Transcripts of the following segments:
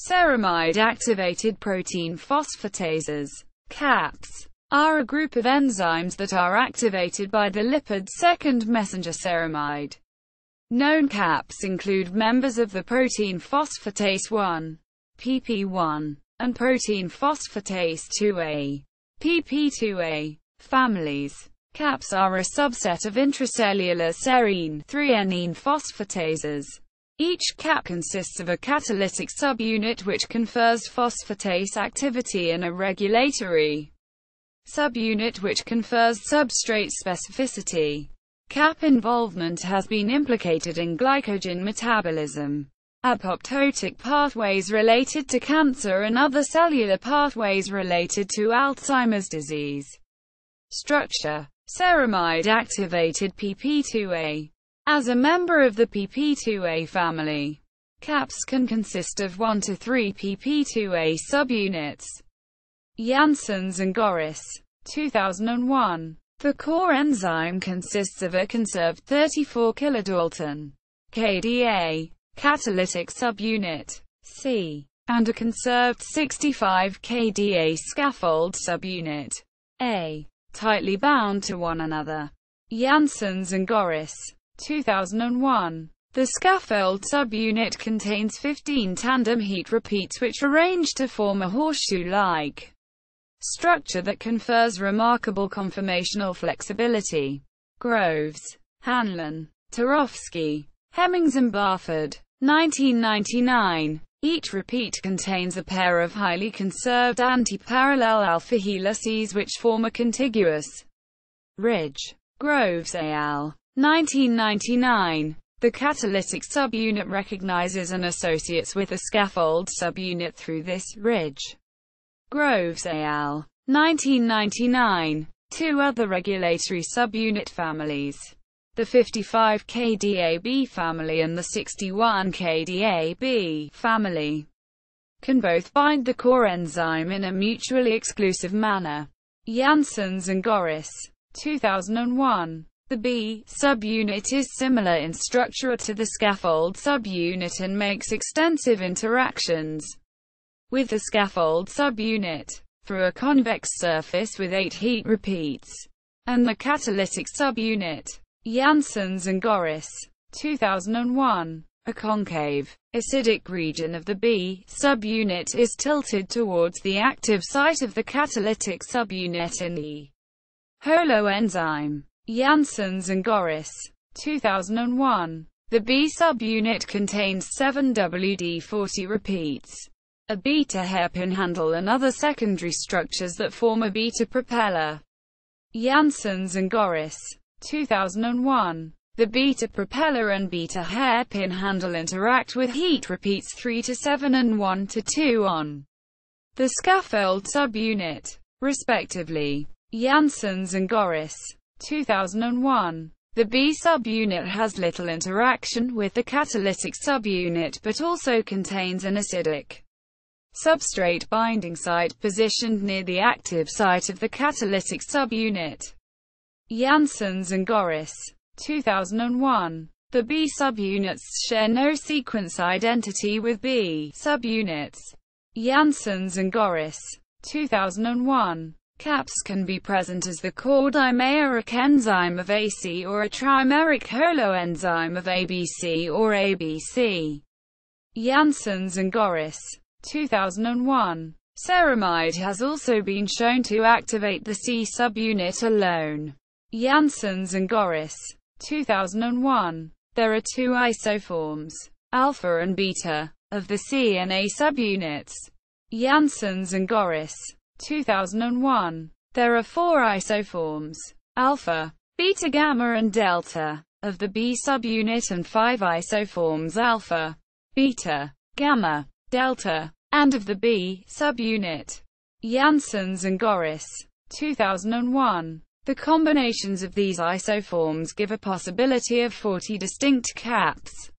Ceramide-activated protein phosphatases, CAPPs, are a group of enzymes that are activated by the lipid second messenger ceramide. Known CAPPs include members of the protein phosphatase 1, pp1, and protein phosphatase 2a, pp2a, families. CAPPs are a subset of intracellular serine, threonine phosphatases. Each CAPP consists of a catalytic subunit which confers phosphatase activity and a regulatory subunit which confers substrate specificity. CAPP involvement has been implicated in glycogen metabolism, apoptotic pathways related to cancer and other cellular pathways related to Alzheimer's disease. Structure: ceramide-activated pp2a. As a member of the pp2a family, CAPPs can consist of 1 to 3 pp2a subunits. Janssens and Goris, 2001. The core enzyme consists of a conserved 34 kilodalton kDa catalytic subunit, C, and a conserved 65 kDa scaffold subunit, A, tightly bound to one another. Janssens and Goris, 2001. The scaffold subunit contains 15 tandem heat repeats which arrange to form a horseshoe-like structure that confers remarkable conformational flexibility. Groves, Hanlon, Tarofsky, Hemmings and Barford, 1999. Each repeat contains a pair of highly conserved anti-parallel alpha helices which form a contiguous ridge. Groves al. 1999. The catalytic subunit recognizes and associates with a scaffold subunit through this ridge. Groves al. 1999. Two other regulatory subunit families, the 55 kDa-B family and the 61 kDa-B family, can both bind the core enzyme in a mutually exclusive manner. Janssens and Goris, 2001. The B subunit is similar in structure to the scaffold subunit and makes extensive interactions with the scaffold subunit through a convex surface with 8 heat repeats, and the catalytic subunit. Janssens and Goris, 2001. A concave, acidic region of the B subunit is tilted towards the active site of the catalytic subunit in the holoenzyme. Janssens and Goris, 2001. The B subunit contains 7 WD-40 repeats, a beta hairpin handle and other secondary structures that form a beta propeller. Janssens and Goris, 2001. The beta propeller and beta hairpin handle interact with heat repeats 3 to 7 and 1 to 2 on the scaffold subunit, respectively. Janssens and Goris, 2001. The B subunit has little interaction with the catalytic subunit but also contains an acidic substrate binding site positioned near the active site of the catalytic subunit. Janssens and Goris, 2001. The B subunits share no sequence identity with B subunits. Janssens and Goris, 2001. CAPPs can be present as the core dimeric enzyme of AC or a trimeric holoenzyme of ABC or ABC. Janssens and Goris, 2001. Ceramide has also been shown to activate the C subunit alone. Janssens and Goris, 2001. There are 2 isoforms, alpha and beta, of the C and A subunits. Janssens and Goris, 2001. There are 4 isoforms, alpha, beta, gamma and delta, of the B subunit and 5 isoforms alpha, beta, gamma, delta, and of the B subunit. Janssens and Goris, 2001. The combinations of these isoforms give a possibility of 40 distinct CAPPs.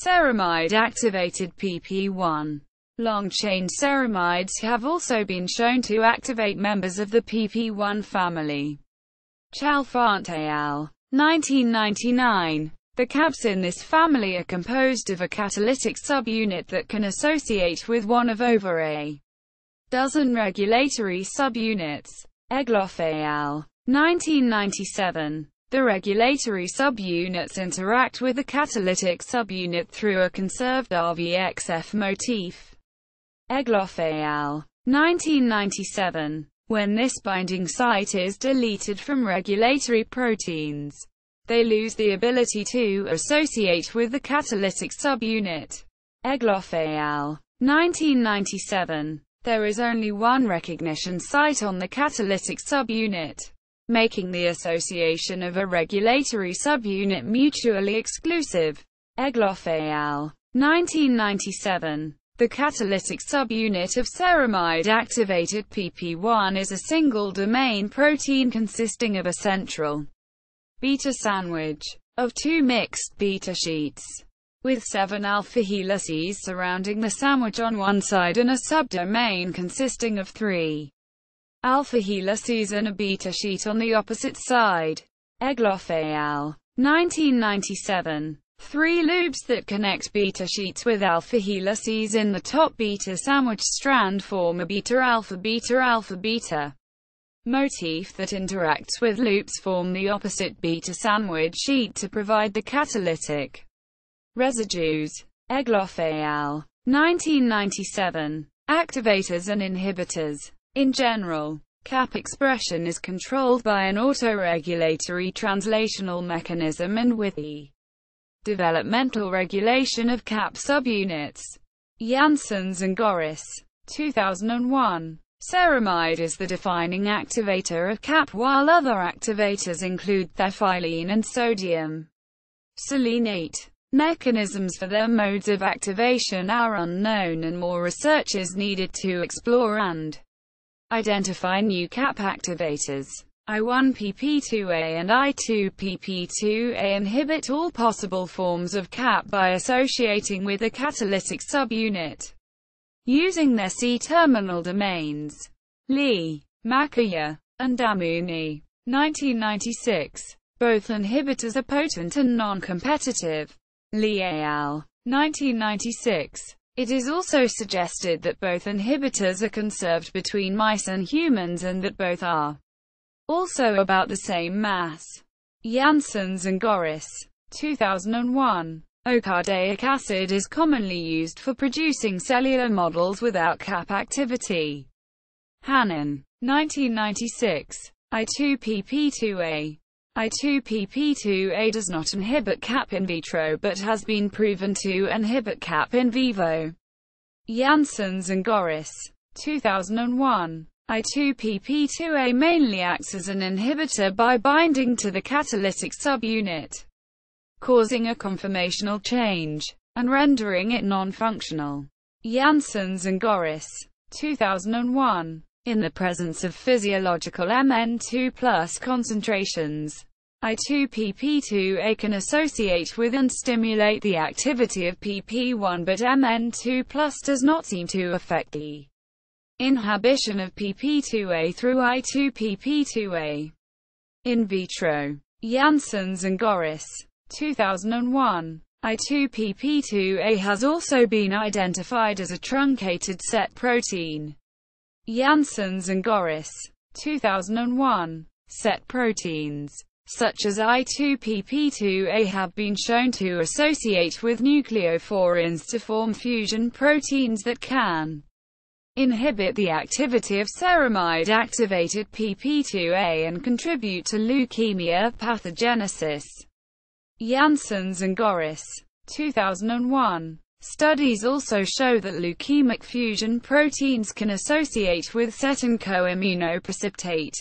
Ceramide-activated pp1. Long-chain ceramides have also been shown to activate members of the pp1 family. Chalfant al. 1999. The CAPPs in this family are composed of a catalytic subunit that can associate with one of over a dozen regulatory subunits. Egloff al. 1997. The regulatory subunits interact with the catalytic subunit through a conserved RVXF motif. Egloff al. 1997. When this binding site is deleted from regulatory proteins, they lose the ability to associate with the catalytic subunit. Egloff al. 1997. There is only one recognition site on the catalytic subunit, making the association of a regulatory subunit mutually exclusive. Egloff al. 1997. The catalytic subunit of ceramide-activated PP1 is a single-domain protein consisting of a central beta sandwich of two mixed beta sheets, with 7 alpha helices surrounding the sandwich on one side and a subdomain consisting of 3 alpha helices and a beta sheet on the opposite side. Egloff al. 1997. 3 loops that connect beta sheets with alpha helices in the top beta sandwich strand form a beta-alpha-beta-alpha-beta motif that interacts with loops form the opposite beta sandwich sheet to provide the catalytic residues. Egloff al. 1997. Activators and inhibitors. In general, CAPP expression is controlled by an autoregulatory translational mechanism and with the developmental regulation of CAPP subunits. Janssens and Goris. 2001. Ceramide is the defining activator of CAPP, while other activators include thiophylline and sodium selenate. Mechanisms for their modes of activation are unknown and more research is needed to explore and identify new CAPP activators. I1PP2A and I2PP2A inhibit all possible forms of CAPP by associating with a catalytic subunit using their C-terminal domains. Lee, Makaya, and Damouni. 1996. Both inhibitors are potent and non-competitive. Lee al. 1996. It is also suggested that both inhibitors are conserved between mice and humans and that both are also about the same mass. Janssens and Goris. 2001. Ocardaic acid is commonly used for producing cellular models without CAPP activity. Hannan. 1996. I2PP2A. I2PP2A does not inhibit CAPP in vitro but has been proven to inhibit CAPP in vivo. Janssens and Goris. 2001. I2PP2A mainly acts as an inhibitor by binding to the catalytic subunit, causing a conformational change, and rendering it non-functional. Janssens and Goris. 2001. In the presence of physiological Mn2+ concentrations, I2PP2A can associate with and stimulate the activity of PP1, but Mn2+ does not seem to affect the inhibition of PP2A through I2PP2A. In vitro. Janssens and Goris. 2001. I2PP2A has also been identified as a truncated set protein. Janssens and Goris. 2001. Set proteins, such as I2PP2A, have been shown to associate with nucleophorins to form fusion proteins that can inhibit the activity of ceramide-activated PP2A and contribute to leukemia pathogenesis. Janssens and Goris. 2001. Studies also show that leukemic fusion proteins can associate with CET and coimmunoprecipitate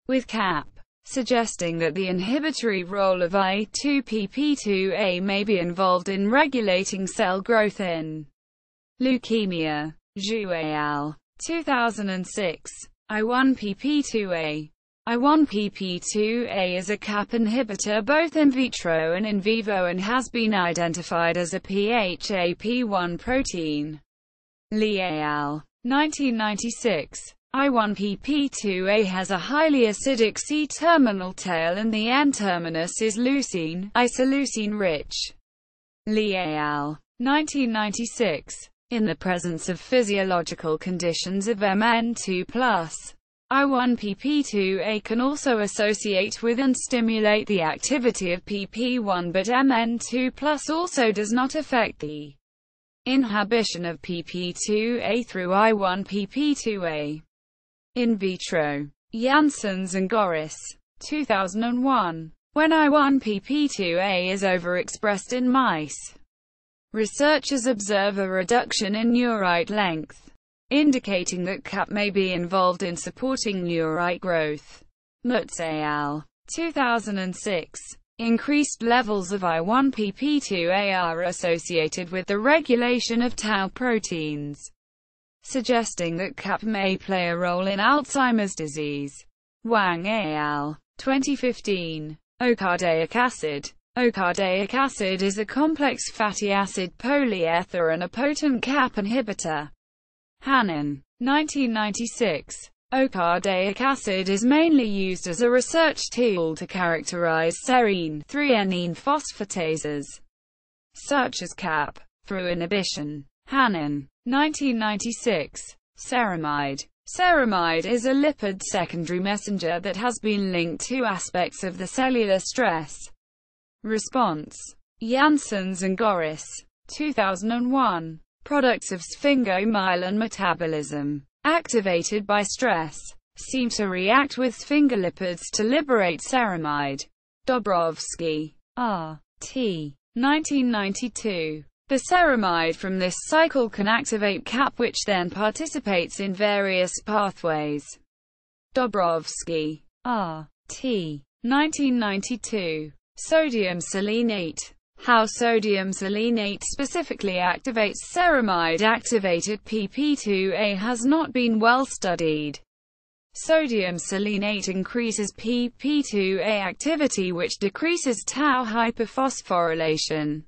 with CAPP, suggesting that the inhibitory role of I2PP2A may be involved in regulating cell growth in leukemia. Zhu al. 2006. I1PP2A. I1PP2A is a CAPP inhibitor both in vitro and in vivo and has been identified as a PHAP1 protein. Li al. 1996. I1pp2A has a highly acidic C-terminal tail and the N-terminus is leucine, isoleucine-rich. Li al. 1996. In the presence of physiological conditions of Mn2+, I1pp2A can also associate with and stimulate the activity of pp1, but Mn2+ also does not affect the inhibition of pp2A through I1pp2A. In vitro. Janssens and Goris. 2001. When I1pp2A is overexpressed in mice, researchers observe a reduction in neurite length, indicating that CAPP may be involved in supporting neurite growth. Mutz al. 2006. Increased levels of I1pp2A are associated with the regulation of tau proteins, suggesting that CAPP may play a role in Alzheimer's disease. Wang al. 2015. Ocardaic acid. Ocardaic acid is a complex fatty acid polyether and a potent CAPP inhibitor. Hannan. 1996. Ocardaic acid is mainly used as a research tool to characterize serine, threonine phosphatases, such as CAPP, through inhibition. Hannan. 1996. Ceramide. Ceramide is a lipid secondary messenger that has been linked to aspects of the cellular stress response. Janssens and Goris. 2001. Products of sphingomyelin metabolism, activated by stress, seem to react with sphingolipids to liberate ceramide. Dobrovsky. R.T. 1992. The ceramide from this cycle can activate CAPP, which then participates in various pathways. Dobrovsky. R.T. 1992. Sodium selenate. How sodium selenate specifically activates ceramide-activated pp2A has not been well studied. Sodium selenate increases pp2A activity, which decreases tau hyperphosphorylation,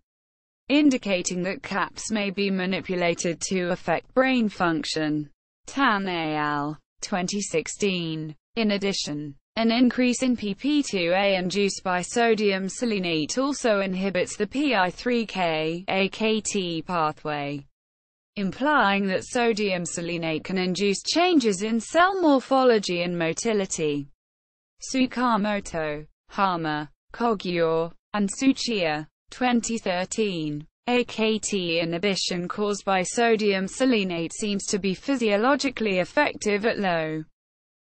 indicating that CAPPs may be manipulated to affect brain function. Tan al. 2016. In addition, an increase in pp2A induced by sodium selenate also inhibits the PI3K/AKT pathway, implying that sodium selenate can induce changes in cell morphology and motility. Tsukamoto, Hama, Kogyur, and Tsuchiya. 2013. AKT inhibition caused by sodium selenate seems to be physiologically effective at low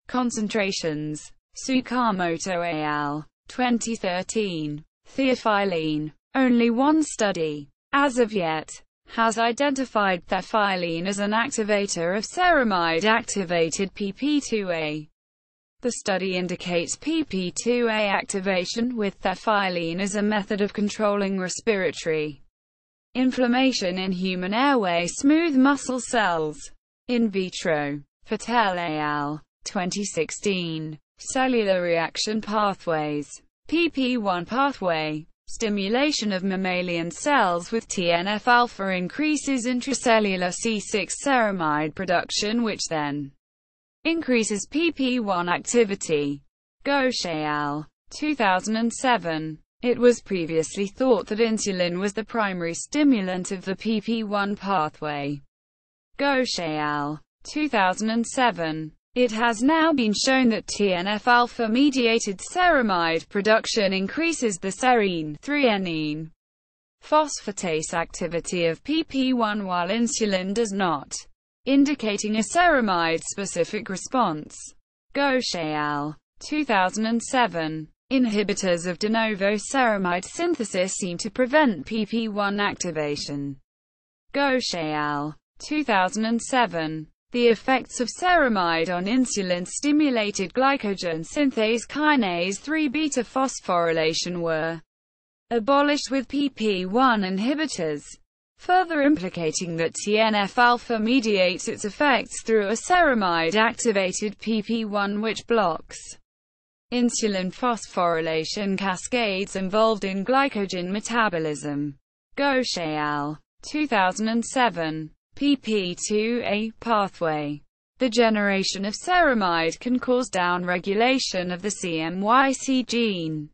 concentrations. Tsukamoto al. 2013. Theophylline. Only one study, as of yet, has identified theophylline as an activator of ceramide-activated pp2A. The study indicates pp2A activation with theophylline as a method of controlling respiratory inflammation in human airway smooth muscle cells. In vitro. Patel al. 2016. Cellular reaction pathways. pp1 pathway. Stimulation of mammalian cells with TNF-alpha increases intracellular C6 ceramide production, which then increases pp1 activity. Ghosh al. 2007. It was previously thought that insulin was the primary stimulant of the pp1 pathway. Ghosh al. 2007. It has now been shown that TNF-alpha-mediated ceramide production increases the serine, threonine, phosphatase activity of pp1 while insulin does not, indicating a ceramide-specific response. Ghosh al. 2007. Inhibitors of de novo ceramide synthesis seem to prevent pp1 activation. Ghosh al. 2007. The effects of ceramide on insulin-stimulated glycogen synthase kinase 3 beta phosphorylation were abolished with pp1 inhibitors, further implicating that TNF-alpha mediates its effects through a ceramide-activated pp1 which blocks insulin phosphorylation cascades involved in glycogen metabolism. Ghosh al. 2007. pp2A pathway. The generation of ceramide can cause downregulation of the CMYC gene,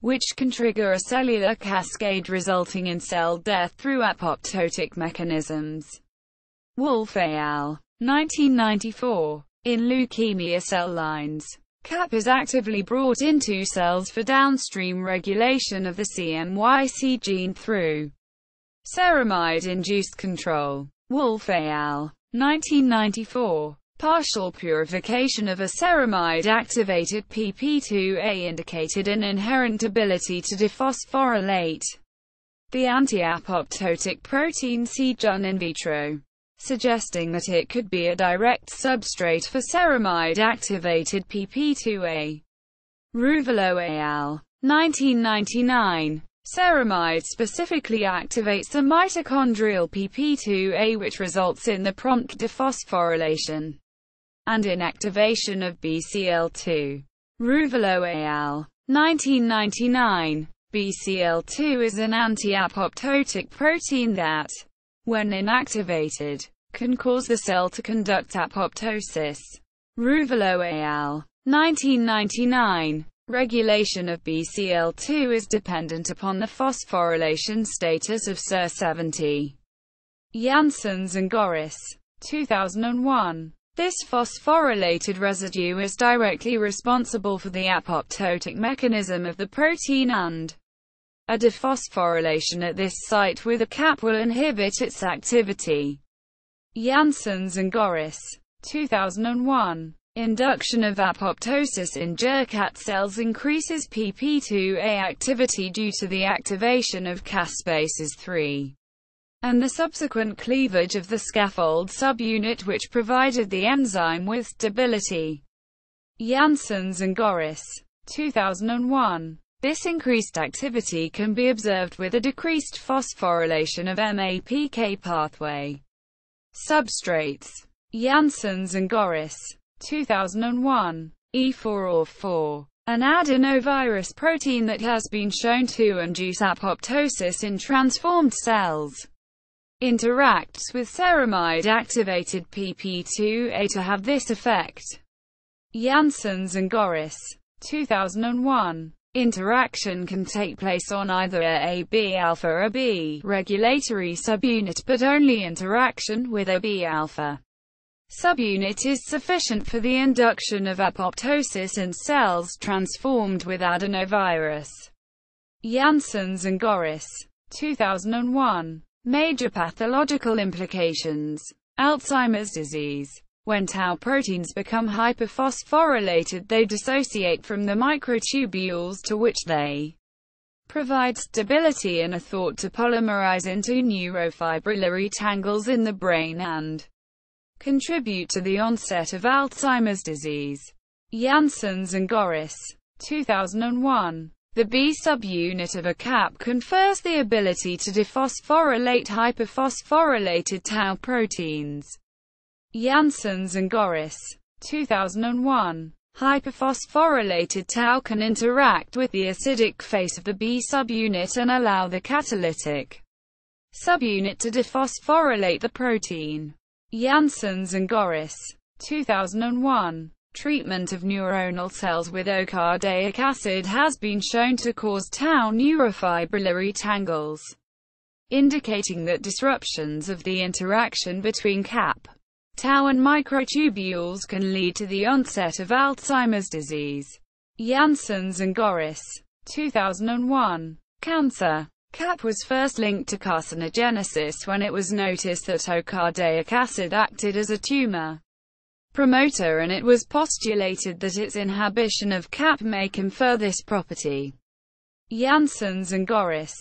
which can trigger a cellular cascade resulting in cell death through apoptotic mechanisms. Wolf et al. 1994. In leukemia cell lines, CAPP is actively brought into cells for downstream regulation of the CMYC gene through ceramide-induced control. Wolf et al. 1994. Partial purification of a ceramide-activated PP2A indicated an inherent ability to dephosphorylate the anti-apoptotic protein CAPP in vitro, suggesting that it could be a direct substrate for ceramide-activated PP2A. Ruvolo et al. 1999. Ceramide specifically activates the mitochondrial PP2A, which results in the prompt dephosphorylation and inactivation of BCL2. Ruvolo et al. 1999. BCL2 is an anti-apoptotic protein that, when inactivated, can cause the cell to conduct apoptosis. Ruvolo et al. 1999. Regulation of BCL2 is dependent upon the phosphorylation status of CER70. Janssens and Goris. 2001. This phosphorylated residue is directly responsible for the apoptotic mechanism of the protein, and a dephosphorylation at this site with a CAPP will inhibit its activity. Janssens and Goris. 2001. Induction of apoptosis in Jurkat cells increases PP2A activity due to the activation of caspases 3 and the subsequent cleavage of the scaffold subunit, which provided the enzyme with stability. Janssens and Goris. 2001. This increased activity can be observed with a decreased phosphorylation of MAPK pathway substrates. Janssens and Goris. 2001. E4OR4, an adenovirus protein that has been shown to induce apoptosis in transformed cells, interacts with ceramide-activated PP2A to have this effect. Janssens and Goris. 2001. Interaction can take place on either a B-alpha or a B regulatory subunit, but only interaction with a B-alpha subunit is sufficient for the induction of apoptosis in cells transformed with adenovirus. Janssens and Goris. 2001. Major pathological implications. Alzheimer's disease. When tau proteins become hyperphosphorylated, they dissociate from the microtubules to which they provide stability and are thought to polymerize into neurofibrillary tangles in the brain and contribute to the onset of Alzheimer's disease. Janssens and Goris. 2001. The B subunit of a CAPP confers the ability to dephosphorylate hyperphosphorylated tau proteins. Janssens and Goris. 2001. Hyperphosphorylated tau can interact with the acidic face of the B subunit and allow the catalytic subunit to dephosphorylate the protein. Janssens and Goris. 2001. Treatment of neuronal cells with O-cardaic acid has been shown to cause tau neurofibrillary tangles, indicating that disruptions of the interaction between CAPP, tau and microtubules can lead to the onset of Alzheimer's disease. Janssens and Goris. 2001. Cancer. CAPP was first linked to carcinogenesis when it was noticed that O-cardaic acid acted as a tumor promoter, and it was postulated that its inhibition of CAPP may confer this property. Janssens and Goris.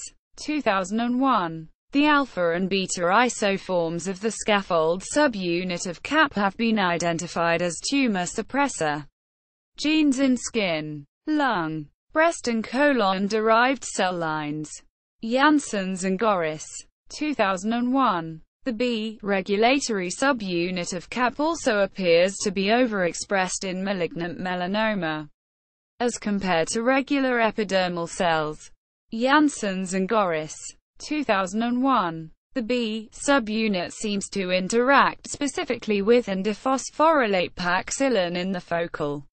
2001. The alpha and beta isoforms of the scaffold subunit of CAPP have been identified as tumor suppressor genes in skin, lung, breast and colon-derived cell lines. Janssens and Goris. 2001. The B regulatory subunit of CAPP also appears to be overexpressed in malignant melanoma, as compared to regular epidermal cells. Janssens and Goris. 2001. The B subunit seems to interact specifically with and dephosphorylate paxillin in the focal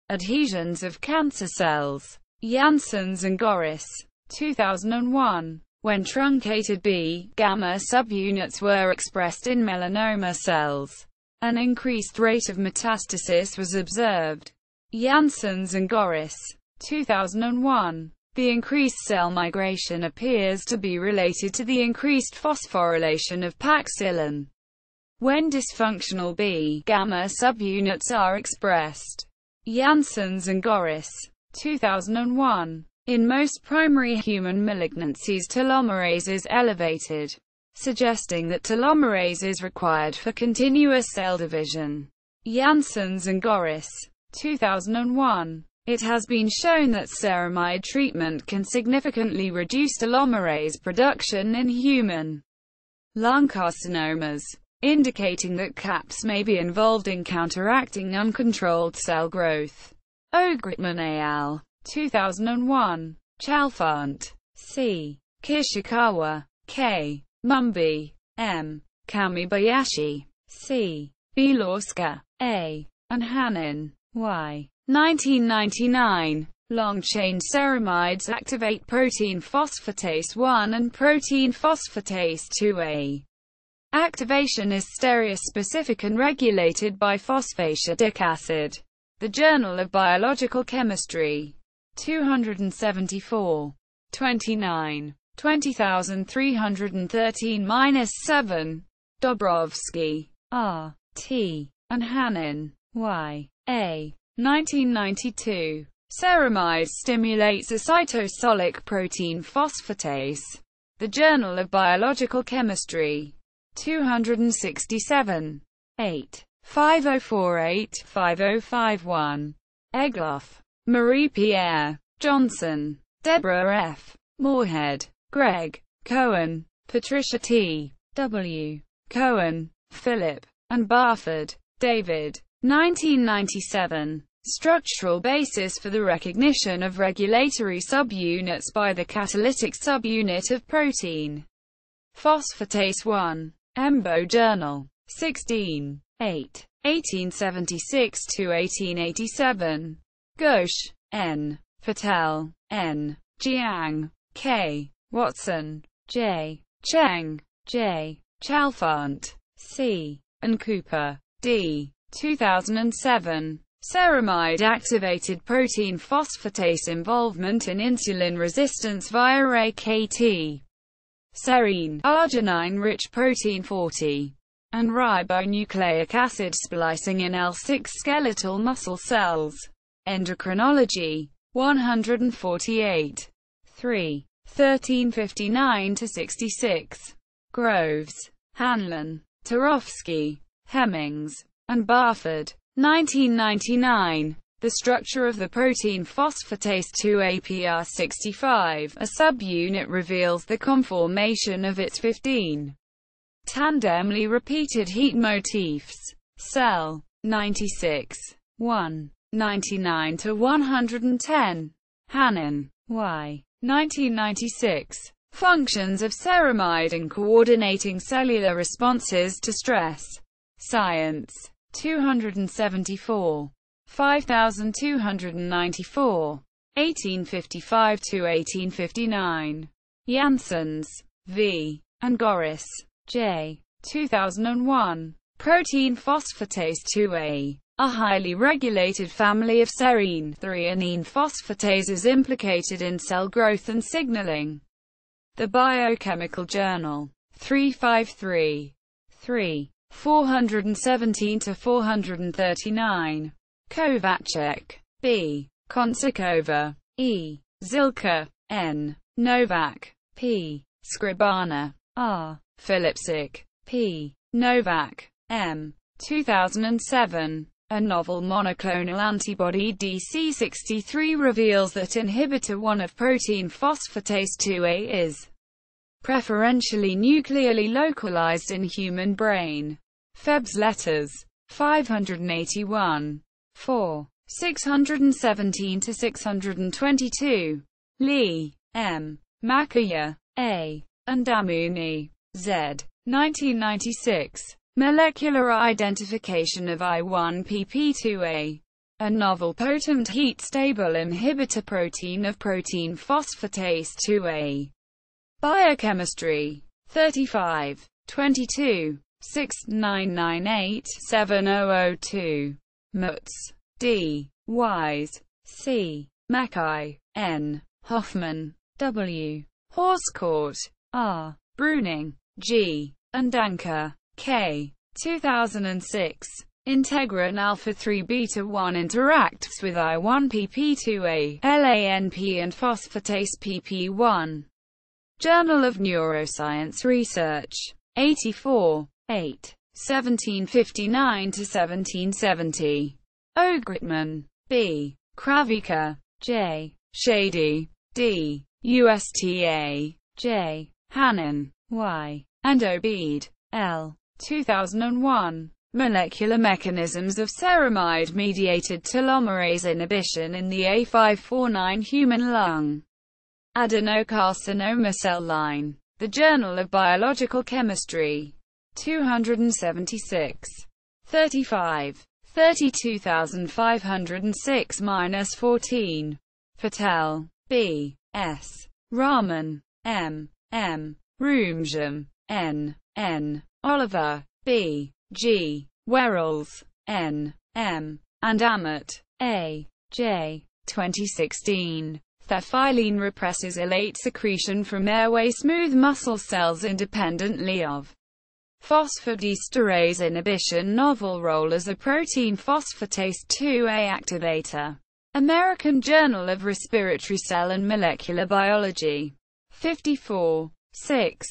adhesions of cancer cells. Janssens and Goris, 2001. When truncated B-gamma subunits were expressed in melanoma cells, an increased rate of metastasis was observed. Janssens and Goris, 2001. The increased cell migration appears to be related to the increased phosphorylation of paxillin when dysfunctional B-gamma subunits are expressed. Janssens and Goris, 2001. In most primary human malignancies, telomerase is elevated, suggesting that telomerase is required for continuous cell division. Janssens and Goris, 2001. It has been shown that ceramide treatment can significantly reduce telomerase production in human lung carcinomas, indicating that CAPPs may be involved in counteracting uncontrolled cell growth. Ogritman al. 2001. Chalfant. C. Kishikawa. K. Mumby. M. Kamibayashi. C. Bilorska. A. and Hanin. Y. 1999. Long-chain ceramides activate protein phosphatase 1 and protein phosphatase 2A. Activation is stereospecific and regulated by phosphatidic acid. The Journal of Biological Chemistry. 274. 29. 20313-7. Dobrovsky. R. T. and Hanin. Y. A. 1992. Ceramide stimulates a cytosolic protein phosphatase. The Journal of Biological Chemistry. 267. 8. 5048-5051. Egloff. Marie-Pierre. Johnson. Deborah F. Moorhead. Greg. Cohen. Patricia T. W. Cohen. Philip. and Barford. David. 1997. Structural basis for the recognition of regulatory subunits by the catalytic subunit of protein. Phosphatase 1. Embo Journal. 16. 8. 1876–1887. Ghosh, N. Patel, N. Jiang, K. Watson, J. Cheng, J. Chalfant, C. and Cooper, D. 2007. Ceramide-activated protein phosphatase involvement in insulin resistance via AKT. Serine, arginine-rich protein 40, and ribonucleic acid splicing in L6 skeletal muscle cells. Endocrinology. 148. 3. 1359–66. Groves, Hanlon, Tarofsky, Hemmings, and Barford. 1999. The structure of the protein phosphatase 2-APR65, a subunit, reveals the conformation of its 15 tandemly repeated heat motifs. Cell. 96. 1. 99–110. Hannon, Y. 1996. Functions of ceramide in coordinating cellular responses to stress. Science. 274. 5294. 1855–1859. Janssens, V. and Goris, J. 2001. Protein phosphatase 2A. A highly regulated family of serine, threonine phosphatases implicated in cell growth and signaling. The Biochemical Journal. 353. 3. 417–439. Kovacek, B. Konsakova, E. Zilka, N. Novak, P. Scribana, R. Philipsik, P. Novak, M. 2007. A novel monoclonal antibody DC63 reveals that inhibitor 1 of protein phosphatase 2A is preferentially nuclearly localized in human brain. Feb's Letters. 581. 4. 617–622. Lee, M. Makaya, A. and Damouni, Z. 1996. Molecular identification of I1pp2A. A novel potent heat-stable inhibitor protein of protein phosphatase 2A. Biochemistry. 35. 22. 699870002. Mutz. D. Wise. C. Mackay. N. Hoffman. W. Horscourt. R. Bruning. G. and Danker. K. 2006. Integrin alpha-3 beta-1 interacts with I1pp2A, LANP and phosphatase pp1. Journal of Neuroscience Research. 84. 8. 1759–1770. Ogritman. B. Kravika. J. Shady. D. USTA. J. Hannon. Y. and Obeid. L. 2001. Molecular mechanisms of ceramide-mediated telomerase inhibition in the A549 human lung adenocarcinoma cell line. The Journal of Biological Chemistry. 276. 35. 32506-14. Patel. B. S. Rahman. M. M. Roomjam. N. N. Oliver. B. G. Werrells. N. M. and Ammett. A. J. 2016. Thephylline represses elate secretion from airway smooth muscle cells independently of phosphodiesterase inhibition. Novel role as a protein phosphatase 2A activator. American Journal of Respiratory Cell and Molecular Biology. 54. 6.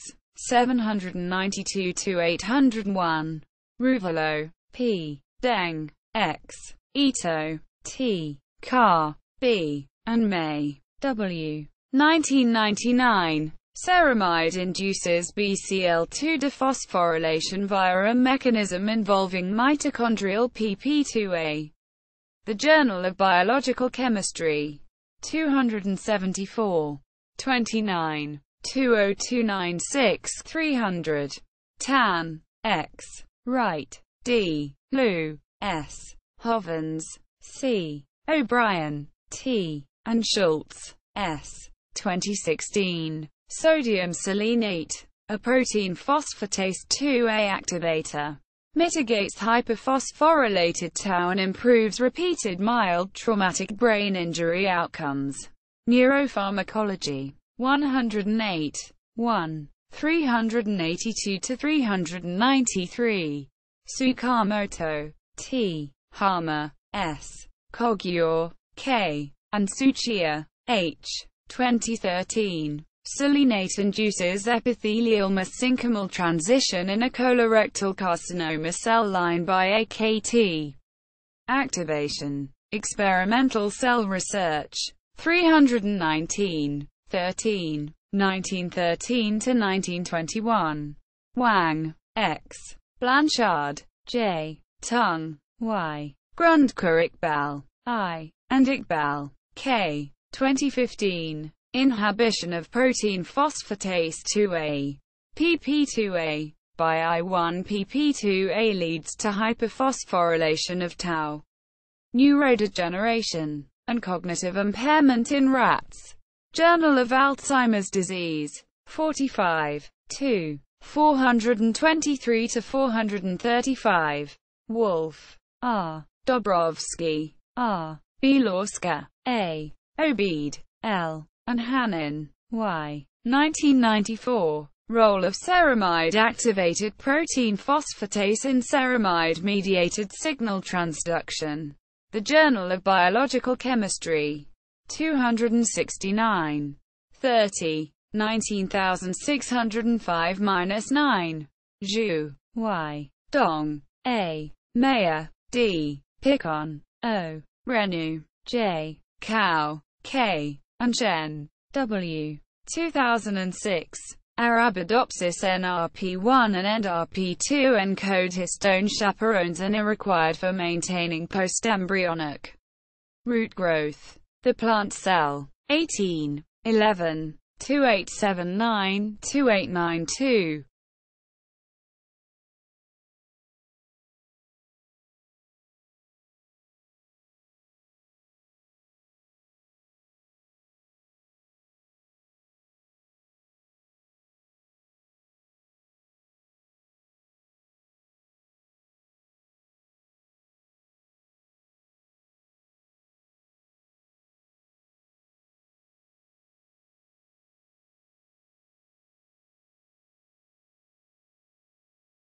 792–801. Ruvalo. P. Deng. X. Ito. T. Carr. B. and May. W. 1999. Ceramide induces BCL2 dephosphorylation via a mechanism involving mitochondrial pp2A. The Journal of Biological Chemistry. 274. 29. 20296-300. Tan. X. Wright. D. Liu. S. Hovens. C. O'Brien. T. and Schultz. S. 2016. Sodium selenate. A protein phosphatase 2A activator. Mitigates hyperphosphorylated tau and improves repeated mild traumatic brain injury outcomes. Neuropharmacology. 108. 1. 382–393. Tsukamoto. T. Harmer. S. Kogyur. K. and Suchiya. H. 2013. Selenate induces epithelial mesenchymal transition in a colorectal carcinoma cell line by AKT activation. Experimental Cell Research. 319. 13. 1913–1921. Wang. X. Blanchard. J. Tung. Y. Grundker-Iqbal. I. and Iqbal. K. 2015. Inhibition of protein phosphatase 2A, pp2A, by I1pp2A leads to hyperphosphorylation of tau, neurodegeneration, and cognitive impairment in rats. Journal of Alzheimer's Disease. 45. 2. 423–435. Wolf. R. Dobrovsky. R. Bilorska. A. Obeid. L. and Hannon. Y. 1994. Role of ceramide-activated protein phosphatase in ceramide-mediated signal transduction. The Journal of Biological Chemistry. 269. 30. 19605–9. Zhu. Y. Dong. A. Mayer. D. Picon. O. Renu. J. Cao. K. and Chen. W. 2006. Arabidopsis NRP1 and NRP2 encode histone chaperones and are required for maintaining postembryonic root growth. The plant cell. 18. 11. 2879–2892.